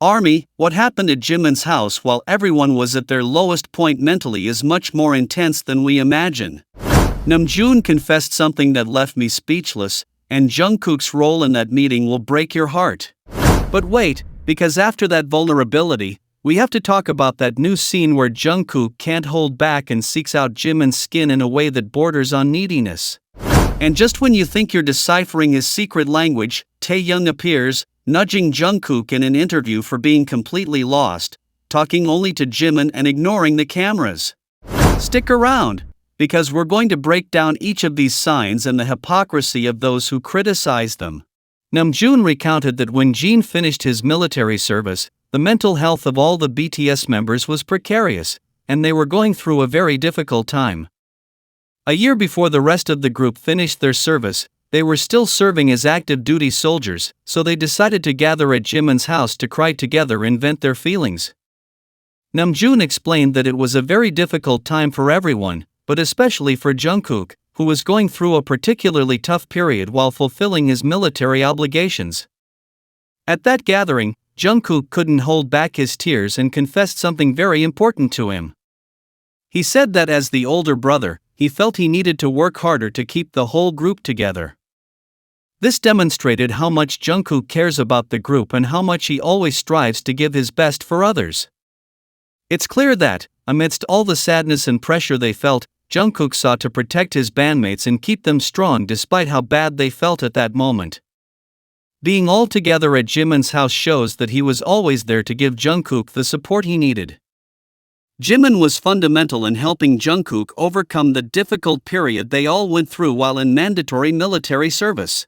Army, what happened at Jimin's house while everyone was at their lowest point mentally is much more intense than we imagine. Namjoon confessed something that left me speechless, and Jungkook's role in that meeting will break your heart. But wait, because after that vulnerability, we have to talk about that new scene where Jungkook can't hold back and seeks out Jimin's skin in a way that borders on neediness. And just when you think you're deciphering his secret language, Taehyung appears, nudging Jungkook in an interview for being completely lost, talking only to Jimin and ignoring the cameras. Stick around, because we're going to break down each of these signs and the hypocrisy of those who criticize them. Namjoon recounted that when Jin finished his military service, the mental health of all the BTS members was precarious, and they were going through a very difficult time. A year before the rest of the group finished their service, they were still serving as active duty soldiers, so they decided to gather at Jimin's house to cry together and vent their feelings. Namjoon explained that it was a very difficult time for everyone, but especially for Jungkook, who was going through a particularly tough period while fulfilling his military obligations. At that gathering, Jungkook couldn't hold back his tears and confessed something very important to him. He said that as the older brother, he felt he needed to work harder to keep the whole group together. This demonstrated how much Jungkook cares about the group and how much he always strives to give his best for others. It's clear that, amidst all the sadness and pressure they felt, Jungkook sought to protect his bandmates and keep them strong despite how bad they felt at that moment. Being all together at Jimin's house shows that he was always there to give Jungkook the support he needed. Jimin was fundamental in helping Jungkook overcome the difficult period they all went through while in mandatory military service.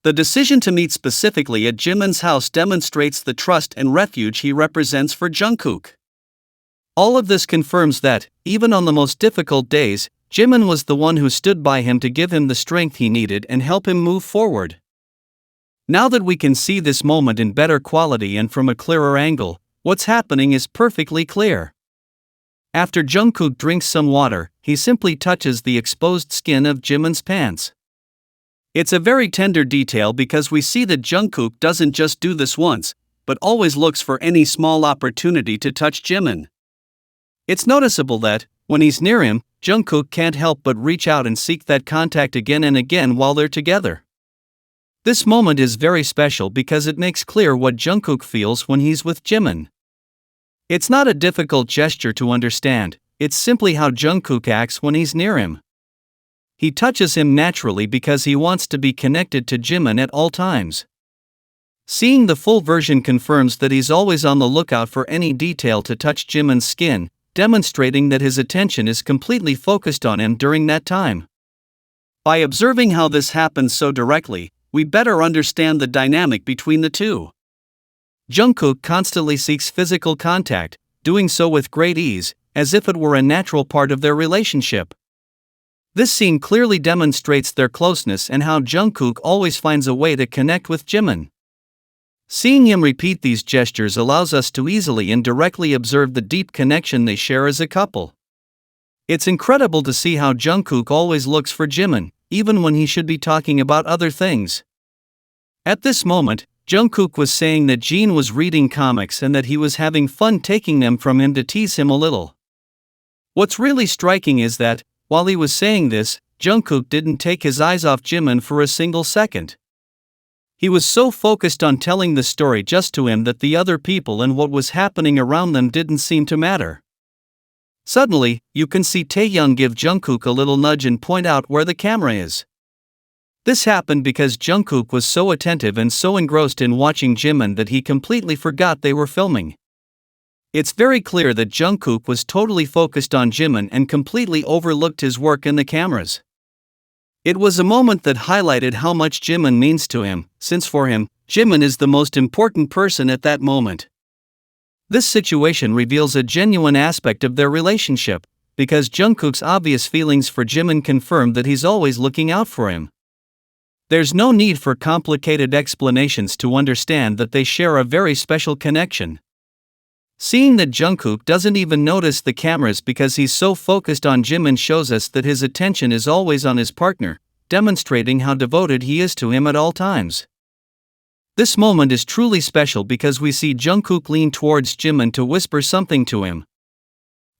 The decision to meet specifically at Jimin's house demonstrates the trust and refuge he represents for Jungkook. All of this confirms that, even on the most difficult days, Jimin was the one who stood by him to give him the strength he needed and help him move forward. Now that we can see this moment in better quality and from a clearer angle, what's happening is perfectly clear. After Jungkook drinks some water, he simply touches the exposed skin of Jimin's pants. It's a very tender detail because we see that Jungkook doesn't just do this once, but always looks for any small opportunity to touch Jimin. It's noticeable that, when he's near him, Jungkook can't help but reach out and seek that contact again and again while they're together. This moment is very special because it makes clear what Jungkook feels when he's with Jimin. It's not a difficult gesture to understand, it's simply how Jungkook acts when he's near him. He touches him naturally because he wants to be connected to Jimin at all times. Seeing the full version confirms that he's always on the lookout for any detail to touch Jimin's skin, demonstrating that his attention is completely focused on him during that time. By observing how this happens so directly, we better understand the dynamic between the two. Jungkook constantly seeks physical contact, doing so with great ease, as if it were a natural part of their relationship. This scene clearly demonstrates their closeness and how Jungkook always finds a way to connect with Jimin. Seeing him repeat these gestures allows us to easily and directly observe the deep connection they share as a couple. It's incredible to see how Jungkook always looks for Jimin, even when he should be talking about other things. At this moment, Jungkook was saying that Jin was reading comics and that he was having fun taking them from him to tease him a little. What's really striking is that, while he was saying this, Jungkook didn't take his eyes off Jimin for a single second. He was so focused on telling the story just to him that the other people and what was happening around them didn't seem to matter. Suddenly, you can see Taehyung give Jungkook a little nudge and point out where the camera is. This happened because Jungkook was so attentive and so engrossed in watching Jimin that he completely forgot they were filming. It's very clear that Jungkook was totally focused on Jimin and completely overlooked his work in the cameras. It was a moment that highlighted how much Jimin means to him, since for him, Jimin is the most important person at that moment. This situation reveals a genuine aspect of their relationship, because Jungkook's obvious feelings for Jimin confirm that he's always looking out for him. There's no need for complicated explanations to understand that they share a very special connection. Seeing that Jungkook doesn't even notice the cameras because he's so focused on Jimin shows us that his attention is always on his partner, demonstrating how devoted he is to him at all times. This moment is truly special because we see Jungkook lean towards Jimin to whisper something to him.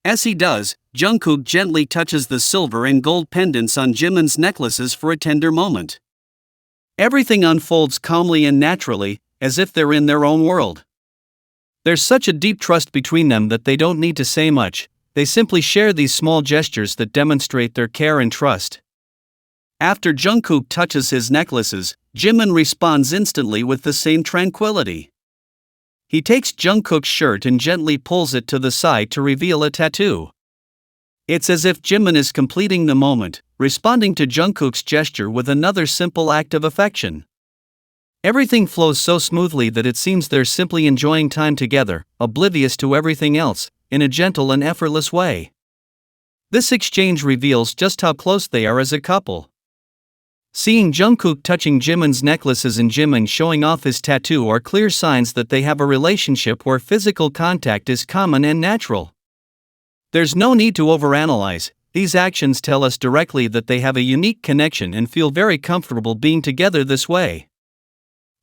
As he does, Jungkook gently touches the silver and gold pendants on Jimin's necklaces for a tender moment. Everything unfolds calmly and naturally, as if they're in their own world. There's such a deep trust between them that they don't need to say much, they simply share these small gestures that demonstrate their care and trust. After Jungkook touches his necklaces, Jimin responds instantly with the same tranquility. He takes Jungkook's shirt and gently pulls it to the side to reveal a tattoo. It's as if Jimin is completing the moment, responding to Jungkook's gesture with another simple act of affection. Everything flows so smoothly that it seems they're simply enjoying time together, oblivious to everything else, in a gentle and effortless way. This exchange reveals just how close they are as a couple. Seeing Jungkook touching Jimin's necklaces and Jimin showing off his tattoo are clear signs that they have a relationship where physical contact is common and natural. There's no need to overanalyze, these actions tell us directly that they have a unique connection and feel very comfortable being together this way.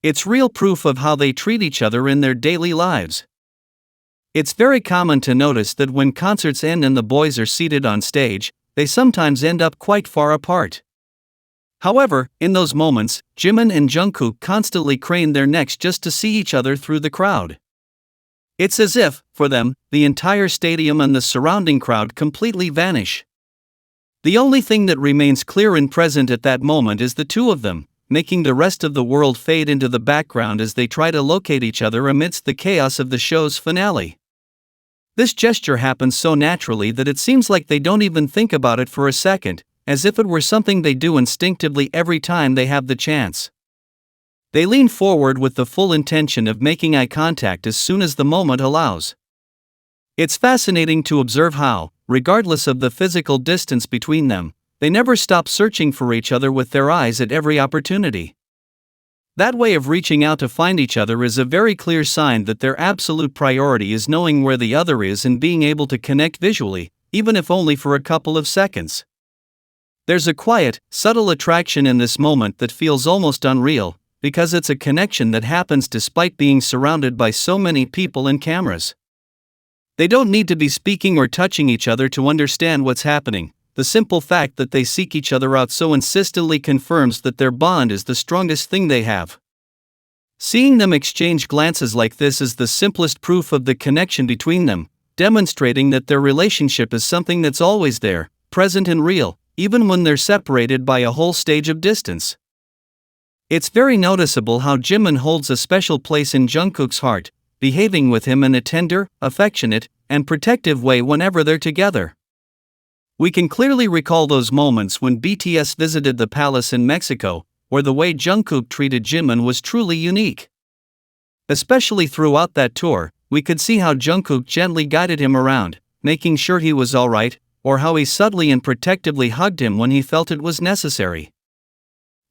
It's real proof of how they treat each other in their daily lives. It's very common to notice that when concerts end and the boys are seated on stage, they sometimes end up quite far apart. However, in those moments, Jimin and Jungkook constantly crane their necks just to see each other through the crowd. It's as if, for them, the entire stadium and the surrounding crowd completely vanish. The only thing that remains clear and present at that moment is the two of them, making the rest of the world fade into the background as they try to locate each other amidst the chaos of the show's finale. This gesture happens so naturally that it seems like they don't even think about it for a second, as if it were something they do instinctively every time they have the chance. They lean forward with the full intention of making eye contact as soon as the moment allows. It's fascinating to observe how, regardless of the physical distance between them, they never stop searching for each other with their eyes at every opportunity. That way of reaching out to find each other is a very clear sign that their absolute priority is knowing where the other is and being able to connect visually, even if only for a couple of seconds. There's a quiet, subtle attraction in this moment that feels almost unreal, because it's a connection that happens despite being surrounded by so many people and cameras. They don't need to be speaking or touching each other to understand what's happening. The simple fact that they seek each other out so insistently confirms that their bond is the strongest thing they have. Seeing them exchange glances like this is the simplest proof of the connection between them, demonstrating that their relationship is something that's always there, present and real, even when they're separated by a whole stage of distance. It's very noticeable how Jimin holds a special place in Jungkook's heart, behaving with him in a tender, affectionate, and protective way whenever they're together. We can clearly recall those moments when BTS visited the palace in Mexico, where the way Jungkook treated Jimin was truly unique. Especially throughout that tour, we could see how Jungkook gently guided him around, making sure he was alright, or how he subtly and protectively hugged him when he felt it was necessary.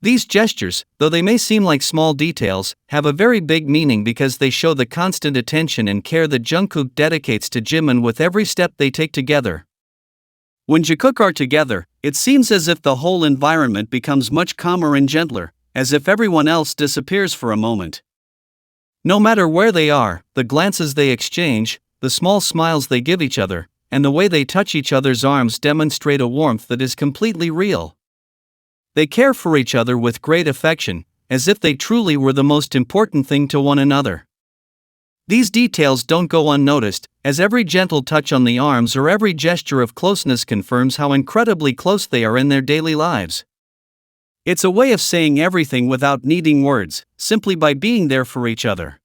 These gestures, though they may seem like small details, have a very big meaning because they show the constant attention and care that Jungkook dedicates to Jimin with every step they take together. When Jikook are together, it seems as if the whole environment becomes much calmer and gentler, as if everyone else disappears for a moment. No matter where they are, the glances they exchange, the small smiles they give each other, and the way they touch each other's arms demonstrate a warmth that is completely real. They care for each other with great affection, as if they truly were the most important thing to one another. These details don't go unnoticed, as every gentle touch on the arms or every gesture of closeness confirms how incredibly close they are in their daily lives. It's a way of saying everything without needing words, simply by being there for each other.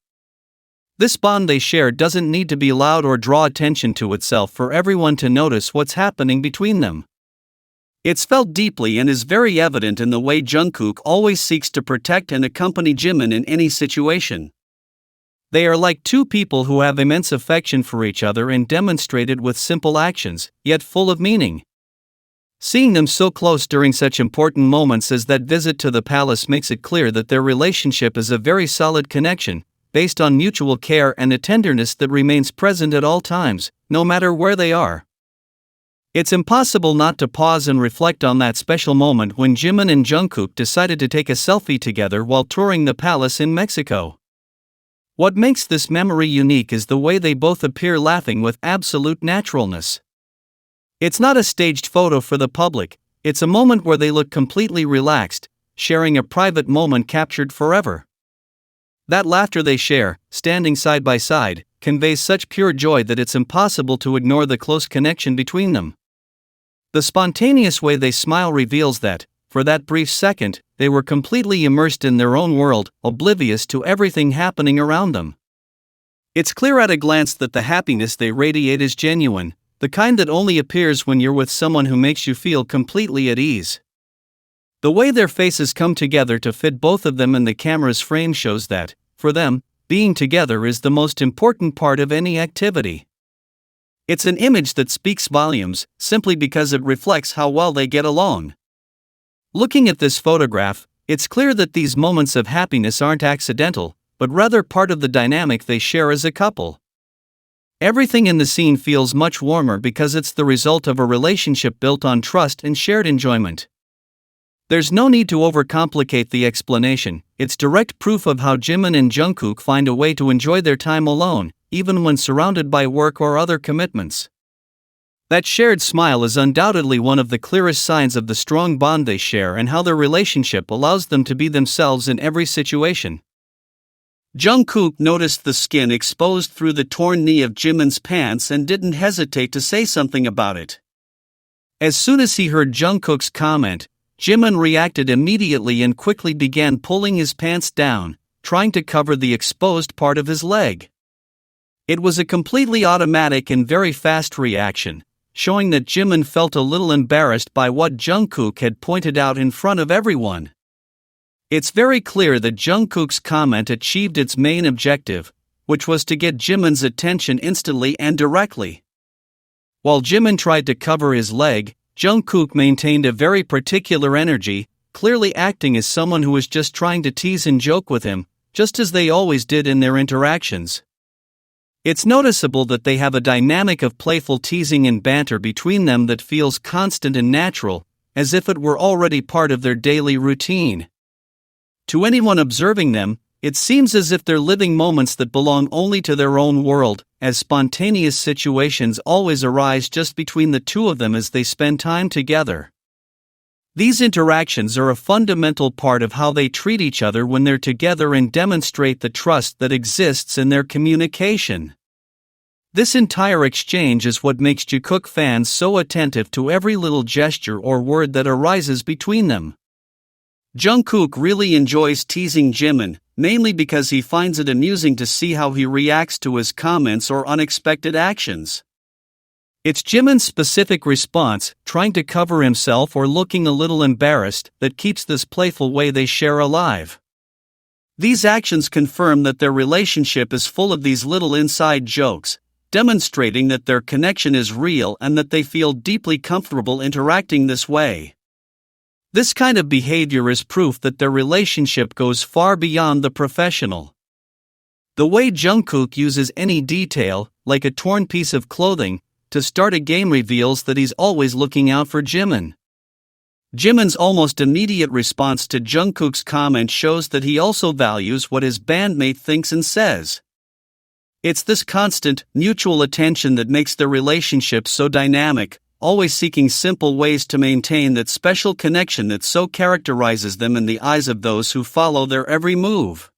This bond they share doesn't need to be loud or draw attention to itself for everyone to notice what's happening between them. It's felt deeply and is very evident in the way Jungkook always seeks to protect and accompany Jimin in any situation. They are like two people who have immense affection for each other and demonstrate it with simple actions, yet full of meaning. Seeing them so close during such important moments as that visit to the palace makes it clear that their relationship is a very solid connection, based on mutual care and a tenderness that remains present at all times, no matter where they are. It's impossible not to pause and reflect on that special moment when Jimin and Jungkook decided to take a selfie together while touring the palace in Mexico. What makes this memory unique is the way they both appear laughing with absolute naturalness. It's not a staged photo for the public, it's a moment where they look completely relaxed, sharing a private moment captured forever. That laughter they share, standing side by side, conveys such pure joy that it's impossible to ignore the close connection between them. The spontaneous way they smile reveals that, for that brief second, they were completely immersed in their own world, oblivious to everything happening around them. It's clear at a glance that the happiness they radiate is genuine, the kind that only appears when you're with someone who makes you feel completely at ease. The way their faces come together to fit both of them in the camera's frame shows that, for them, being together is the most important part of any activity. It's an image that speaks volumes, simply because it reflects how well they get along. Looking at this photograph, it's clear that these moments of happiness aren't accidental, but rather part of the dynamic they share as a couple. Everything in the scene feels much warmer because it's the result of a relationship built on trust and shared enjoyment. There's no need to overcomplicate the explanation, it's direct proof of how Jimin and Jungkook find a way to enjoy their time alone, even when surrounded by work or other commitments. That shared smile is undoubtedly one of the clearest signs of the strong bond they share and how their relationship allows them to be themselves in every situation. Jungkook noticed the skin exposed through the torn knee of Jimin's pants and didn't hesitate to say something about it. As soon as he heard Jungkook's comment, Jimin reacted immediately and quickly began pulling his pants down, trying to cover the exposed part of his leg. It was a completely automatic and very fast reaction, showing that Jimin felt a little embarrassed by what Jungkook had pointed out in front of everyone. It's very clear that Jungkook's comment achieved its main objective, which was to get Jimin's attention instantly and directly. While Jimin tried to cover his leg, Jungkook maintained a very particular energy, clearly acting as someone who was just trying to tease and joke with him, just as they always did in their interactions. It's noticeable that they have a dynamic of playful teasing and banter between them that feels constant and natural, as if it were already part of their daily routine. To anyone observing them, it seems as if they're living moments that belong only to their own world, as spontaneous situations always arise just between the two of them as they spend time together. These interactions are a fundamental part of how they treat each other when they're together and demonstrate the trust that exists in their communication. This entire exchange is what makes Jikook fans so attentive to every little gesture or word that arises between them. Jungkook really enjoys teasing Jimin, mainly because he finds it amusing to see how he reacts to his comments or unexpected actions. It's Jimin's specific response, trying to cover himself or looking a little embarrassed, that keeps this playful way they share alive. These actions confirm that their relationship is full of these little inside jokes, demonstrating that their connection is real and that they feel deeply comfortable interacting this way. This kind of behavior is proof that their relationship goes far beyond the professional. The way Jungkook uses any detail, like a torn piece of clothing, to start a game reveals that he's always looking out for Jimin. Jimin's almost immediate response to Jungkook's comment shows that he also values what his bandmate thinks and says. It's this constant, mutual attention that makes their relationship so dynamic, always seeking simple ways to maintain that special connection that so characterizes them in the eyes of those who follow their every move.